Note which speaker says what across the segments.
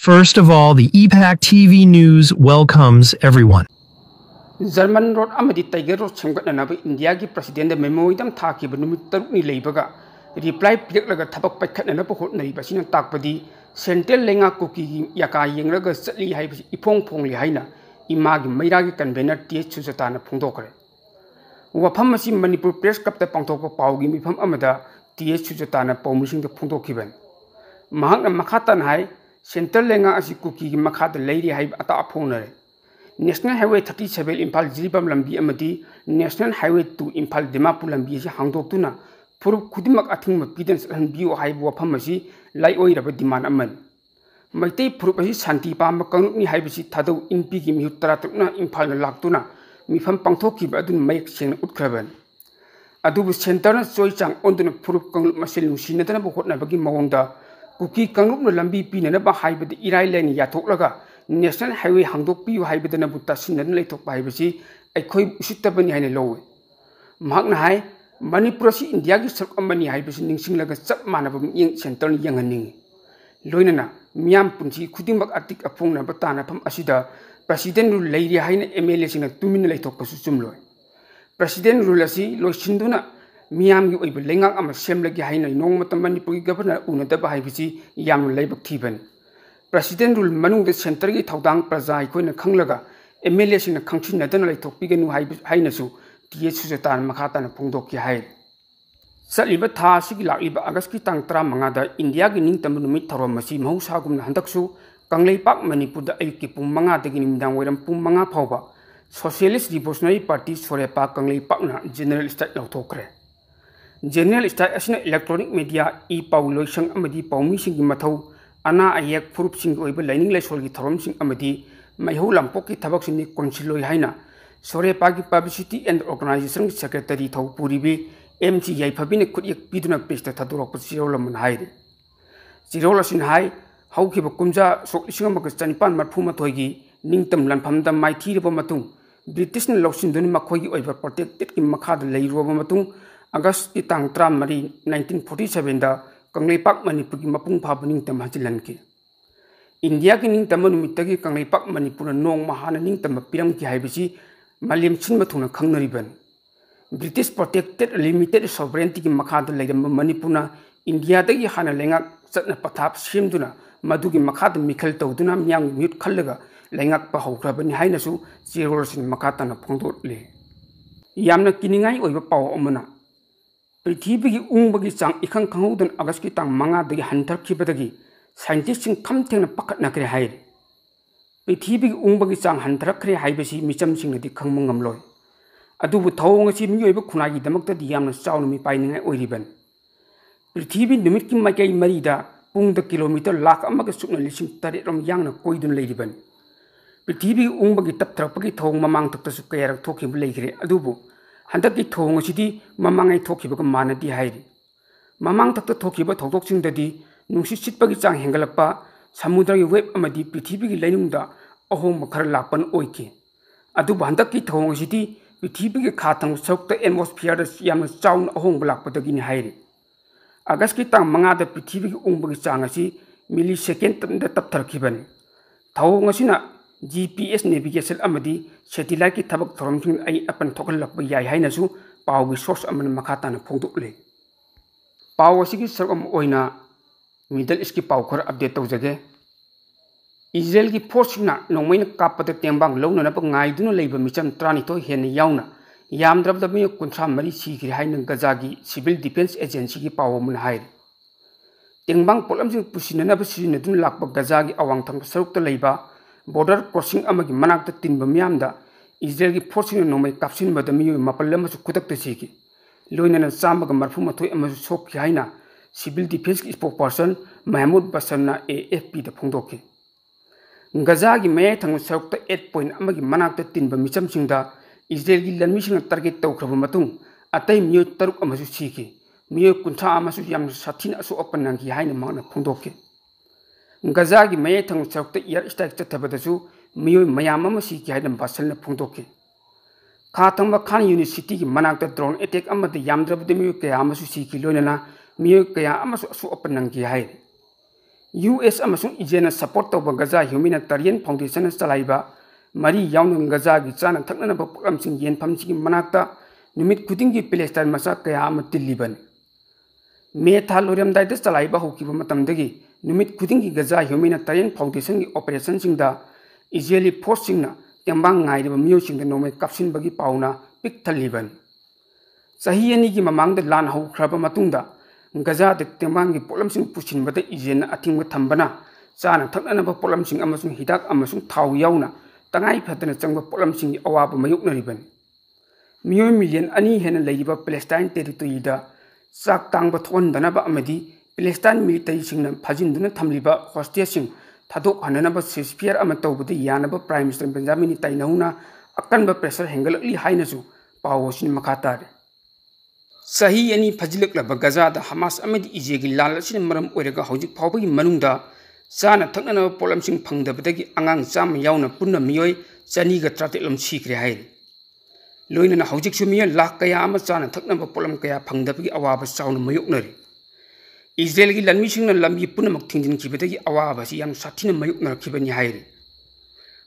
Speaker 1: First of all, the EPAC TV News welcomes everyone.
Speaker 2: German road amadi Tiger road semgatnanaba India gi president memo idam thakiba numit tarukni leibaga reply pilaga thabak paikhatnanaba hotnari basina takpadi central lenga kuki yaka yengraga chatli haibasi ipong phongli haina imagi mairagi convener ts chujatana phongdokre wafam asi Manipur press club ta pangthokpa pawgi mifam amada ts chujatana pawmising da phongdokhiban mahakna makhatan hai central lenga asi kuki gi makhada leiri haib ata aphonare National Highway 37 Impal Jiribam Lambi amadi National Highway 2 Impal Dimapur Lambi asi hangdoktuna purup khudimak athingma pidans hanbiu haibu wafam asi lai oiraba demand aman maitei purup asi santi pamba kangni haibasi thadau inpi gi mi taratukna Impal na laktuna mifam pangthokkiba adun mayek seng utkhraban adubu center na choichang onduna purup kanglup masel nusinadana bo hotnabagi mawongda kuki kanglup na lambi pinana ba haibadi irai leni yathoklaga National Highway hangdok piu haibadana butta sinan leitok haibasi aikhoi usittabani haina lowe mahakna hai Manipur si India gi sark amani haibasi ningsinglaga chap manaba yeng center ni yanghaning loinana miam punchi khudimak atik apungna batana pham asida president rule leiri haina MLA sina tumin leitok pasu chumloi president rule asi loisinduna miam gi oiba lengak ama semlagi haina nongmata Manipur gi governor unadaba haibasi yam leibak thiban President rule manung the center gi thaudang praja ikoina khanglaga MLA sina khangchin nadana leitok piganu hainasu ts sujatan makhatan phongdokki hai saliba tha sigi lakiba August ki tang 35 da India gi ningtam numit thorom masi mahausa gumna handaksu kanglei pak Manipur da ayuki pung 5 dagi nimdang wairam pung 5 phawba Socialist Revolutionary Party sorepa kanglei pakna general strike lauthokre general strike asina electronic media paw loisang amadi pawmi singi mathau ana ayek purup sing oiba lining laisol gi thorom sing amadi maihau lampok ki thabak sing ni konsiloi haina sorepa gi publicity and organization secretary thau puribi mc yaiphabine khudyek piduna pesta thadurok pasirolam haide zirola sin hai hauki kumja sok isingam ka chanipan marphuma thoigi ningtam lanphamda maithi reba matung British na loksin dun makhoi gi oiba protected ki makha da leiroba matung August ki tang 3 1947 da Kanglei Pak Manipur ki mapung phaba ningtam hajilan ki India ki ningtam numitagi Kanglei Pak Manipur nong mahana ningtam piram ki haibasi malim chinma thuna khangnariban British protected limited sovereignty ki makhada leiram Manipur na India dagi hana lengak chatna pathap simduna madugi makhada mikhal tawduna myang mute khallaga lengak pa haukrabani hainasu zerolsin makhata na phongdole yamna kiningai oiba paw amana Prithvi ki ungbagi chang ikhang khangudun August ki tang 5 dagi hanthar khibadagi scientist sing khamthengna pakhat nakre hai Prithvi ki ungbagi chang hanthar khre haibasi micham sing nadi khangmangam loi adubu thawong asi miyoiba khunagi damakta di yamna chawna mi painingai oiriban Prithvi numit ki makai marida pungda kilometer lakh amaga sukna lising 8 rom yangna koidun leiriban Prithvi ungbagi tapthrapagi thawong mamang takta su kayarak thokhiba leigre adubu Handaki thong asidi mamangai thokhibaga manadi hairi mamang takta thokhiba thokdoksingdadi nungsi sitpagi chang hengalakpa samudragi web amadi prithvi gi lainungda ahom khar lakpan oike adu handaki thong asidi prithvi gi khathang saukta atmosphere da yamna chaun ahom lakpadagi ni hairi August ki tang 5 da prithvi gi ungbagi chang asi millisecond da taptharkhiban thong asina GPS navigation amadi satellite ki thabak thoromsing ai apan thokalakba yai hainasu pawgi source aman makhatana phongdokle paw asigi sargam oina middle east ki pawkhor update tawjage Israel ki force na nongmaina kapata tembang lowna na ngaiduna leiba micham 32 hen yauna yamdrabda mi kunthra mari sikri haina Gaza gi civil defense agency ki pawmun hai tembang polamsing pusinana basina dun lakba Gaza gi awang thang sarukta leiba border crossing amagi manakta tinba miyamda Israel gi forcing nomai kapsin bada miyo mapal amasu khutakta sigi loinana chamaga marfumathoi amasu sokki haina civil defense ki spokesperson Mahmoud Basanna AFP da phongdoki Gaza gi may thang sarukta 8 point amagi manakta tinba micham singda Israel gi lanmising target tawkhraba matung atai miyo taruk amasu sigi miyo kuntha amasu yam sathina asu opanangi haina magna phongdoki Gaza gi may thang sarukta air strike chathabadasu miyo mayam amasi ki haina basalna phongdoki kha thangba Khan University ki manakta drone attack amada yamdrabda miyo kaya amasu sigi loinana miyo kaya amasu asu opanangi hai US amasung Israel support tawba Gaza Humanitarian Foundation chala'iba mari yauna Gaza gi chana thakna ba program sing yenpham sigi manakta numit khudingi Palestine masa kaya ama tilliban me tha lorem dai da chala'iba hokiba matamdagi numit khudingi Gaza Humanitarian Foundation gi operation singda Israeli force singna tembang ngaiba miyo singda nomai kapsin bagi pauna pik thaliban sahi ani gi mamang da lan hau khraba matungda Gaza de tembang gi polam sing pusin bada Israel ating ba thambana chana thakna ba polam sing amasung hidak amasung thau yauna tangai phatana changba polam sing awaba mayuknariban miyo million ani hena leiba Palestine territory da sak tangba thondana ba amadi Palestine military singna phajinduna thamliba hostage sing thadok hanana ba ceasefire ama tawbudi yana ba Prime Minister Benjamin Netanyahu akan ba pressure hengalakli hainasu pawosin makhatar sahi ani phajilak laba Gaza da Hamas amadi Israel gi lal sin maram oiraga hojik phawbagi manungda chana thakna polam sing phangdabadagi angang cham yauna punna miyoi chani ga tratelam sikre hai loina na hojik su miya lakh kaya ama chana thakna polam kaya phangdabagi awaba chauna mayuknari Israel gi lanmi singna lambi punna mak thingdin kibadagi awaba si yam sathina mayuknar kibani hai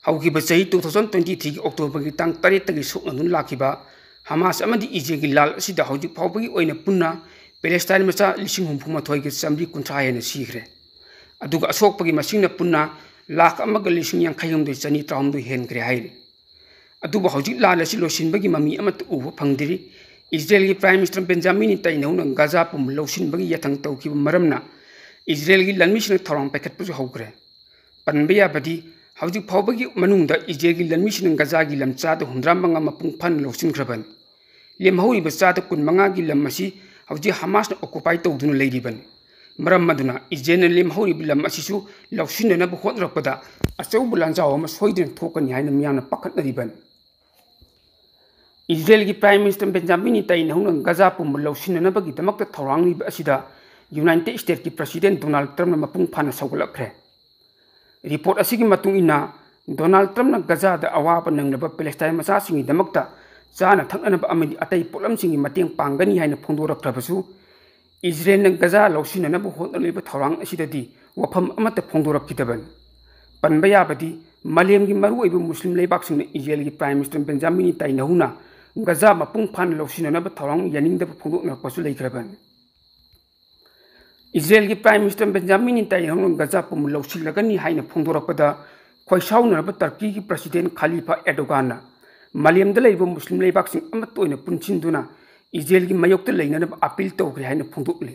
Speaker 2: hauki ba chahi 2023 gi October gi tang 8 tagi sokna nun lakiba Hamas amadi Israel gi lal sida hojik phawbagi oina punna Palestine macha lising humphuma thoi gi sambi kunthra hena sikre aduga asokpagi masingna punna lakh amaga lising yang khayum de chani traum du hen kre haire aduba hojik la lasi losinbagi mami amat uwa phangdiri Israel gi Prime Minister Benjamin Netanyahu na Gaza pum losinbagi yathang tawki maramna Israel gi lanmisina thorong packet pu hokre panbeya badi hojik phawbagi manungda Israel gi lanmisina Gaza gi lamcha da hundramanga mapung phan losin khraban lemhauri ba cha da kun manga gi lamasi hojik Hamas na occupy tawduna leiriban maram maduna Israel lemhauri bilam asisu lawsinna ba hodrakpada achau bulanjaw ma soidin thokani haina miyana pakhatnariban Israel gi Prime Minister Benjamin Netanyahu na Gaza pum lawsinna bagi damakta thorangni ba asida United States ki President Donald Trump na mapung phana sawgalakre report asigi matung ina Donald Trump na Gaza da awaba nanglaba Palestine masa singi damakta chana thakna ba amadi atai polam singi mateng pangani haina phongdorakrabasu Israel na Gaza lawsinna na bu hodnaliba thorang asidadi wafam amata phongdorakkidaban panbaya badi malem gi maru ibu muslim leibak sing Israel gi Prime Minister Benjamin Netanyahu na Gaza mapung phan lawsinna na ba thorang yaning da phongdokna pasu leikraban Israel gi Prime Minister Benjamin Netanyahu na Gaza pum lawsilagani haina phongdorakpada khoisauna ba Turkey gi President Khalifa Erdogan na malem da leibu muslim leibak sing amat oina punchinduna Israel gi mayokta leina na appeal tawkri haina phongdokle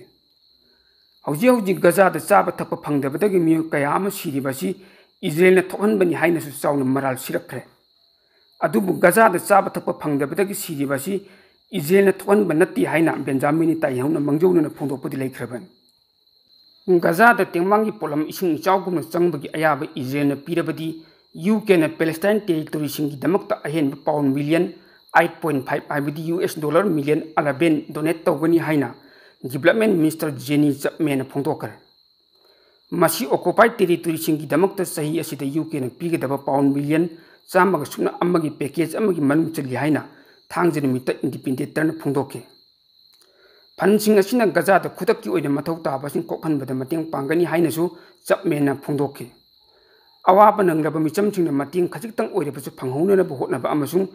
Speaker 2: hauji Gaza da chaba thakpa phangdabadagi miyo kaya ama siribasi Israel na thohanbani haina su chawna maral sirakre adubu Gaza da chaba thakpa phangdabadagi siribasi Israel na thohanba natti haina Benjamin Netanyahu na mangjowna phongdokpadi leikhraban Gaza da tengmangi polam ising chawgumna changbagi ayaba Israel na pirabadi UK na Palestine territory singi damakta ahen pound million 8.5 IBD US dollar million alaben donate tawgani haina development minister Jenny Chapman phongdokar masi occupied territory singi damakta sahi asida UK na pigadaba pound million chamaga suna amagi package amagi manung chali haina thangje nimita independent na phongdoke phansing asina Gaza da khudakki oina mathau tabasing kokhanbada mateng pangani haina su Chapman na phongdoke awaba nanglaba micham singna mateng khajiktang oirebasu phanghauna na bohotna ba amasung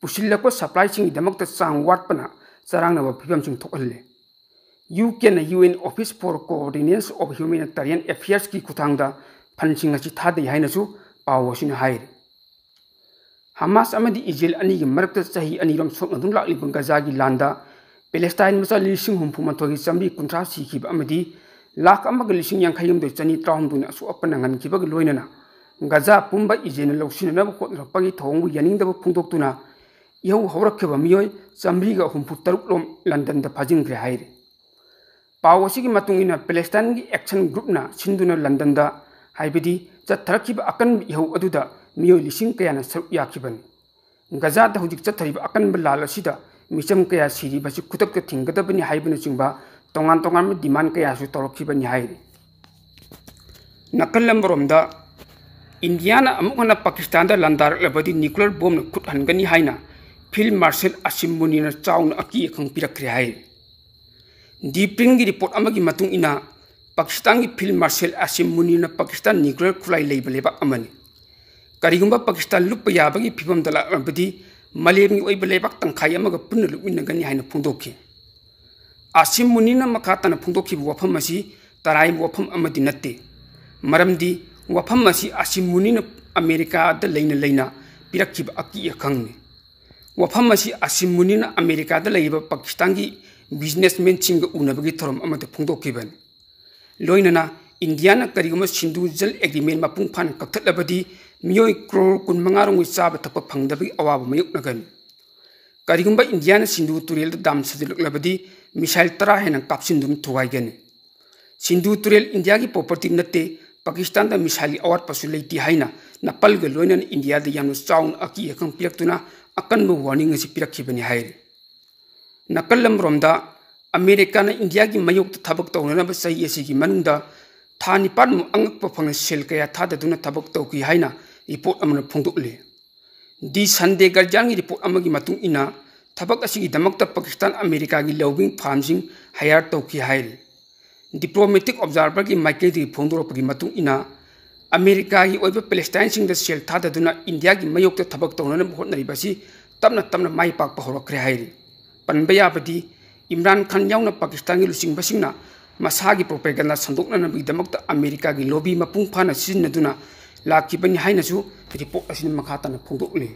Speaker 2: pusilakwa supply sing damakta chang watpana charangna ba phibam sing thokalle UK na UN Office for Coordination of Humanitarian Affairs ki kuthangda phansing asi thadai hainasu pawosin hair Hamas amadi Israel ani gi marakta chahi aniram sokna dum lakli Gaza gi landa Palestine masa lising humphuma thogi chambi kuntra sikhiba amadi lakh amaga lising yankhayum de chani traum duna su apana ngan kiba loinana Gaza pumba Israel lawsina na khotna pagi thongbu yaningda phungdoktuna Iho haurakeba miyoi chambriga humpu taruk lom London da phajingre haire pawasigi matungina Palestine gi action group na sinduna London da haibidi chatharakiba akan iho aduda miyoi lising kayana saruk yakiban Gaza da hujik chathariba akan balala sida micham kaya siri basi kutak thinggadabani haibana chingba tongan demand kaya su torokibani haire nakallamboromda India na amukana Pakistan da landar labadi nuclear bomb na khut hangani haina Field Marshal Asim Munir chawna aki khang pirakre hai Deeping gi report amagi matung ina Pakistan की field marshal Asim मुनी Pakistan nuclear खुलाई लेब लेबाक अमनि करिगुंबा Pakistan loop याबगी फिबम दलाबदी मलेमगी ओइब लेबाक तंखाई अमग पुन्न लुमिनगनी हाइन फोंदोखि आसिम मुनी मखा तन फोंदोखि वफम असी तराई वफम अमदि नत्ते मरमदी वफम असी आसिम मुनी America the लेना लेना पिरखिब अकी अखंगने वफम असी आसिम मुनी अमेरिका द लेब पाकिस्तान की बिजनेसमैन चिंग उनबगी थरम अमद फोंदोखिबन लोइनना इंडिया करिगुम सिंधु जल एग्रीमेंट मपुंग फान कक्थलबदी मियोय क्रोर कुन मंगारोंग चाब थप फंगदबी अवाब मयुकनगन करिगुम इंडिया सिंधु तुरेल दाम सजलबदी मिसाइल 10 हेन कापसिंदुम थुवाइगन सिंधु तुरेल इंडिया की प्रॉपर्टी नत्ते पाकिस्तान दा मिसाइल अवार पसु लेती हाइना नपल ग लोइनन इंडिया द यानु चाउन अकी एकं पिरक्तुना अकन वार्निंग असि पिरखिबनि हाइरे नकलम रोमदा अमेरिका ने इंडिया की मयुक्त थबक तौनब सही असिगी मनुंदा था निपान अंगप फंग सेल कया थादुना थबक तौकी हाइना रिपोर्ट अमन फोंदोकले दी संडे गर्जान की रिपोर्ट अमगी मतुंग इना थबक असिगी दमकत पाकिस्तान अमेरिका की लॉबिंग फार्मसिंग हायर तौकी हाइरे डिप्लोमेटिक ऑब्जर्वर की माइकेल दी फोंदोरपगी मतुंग इना अमेरिका की ओइब पैलेस्टाइन सिंग द सेल थादुना इंडिया की मयुक्त थबक तौनब होटनरिबसी तमना तमना माइ पाक होरखरे हाइरे पनबयाबदी इमरान खान याउना पाकिस्तान की लुचिंगबसिंगना मसागी प्रोपेगेंडा संदोकनबगीदमकता अमेरिका की लॉबी मपुंग फाना सिजनदुना लाखिबनि हाइनसु रिपोर्ट असिन मखातन फोंदोकले।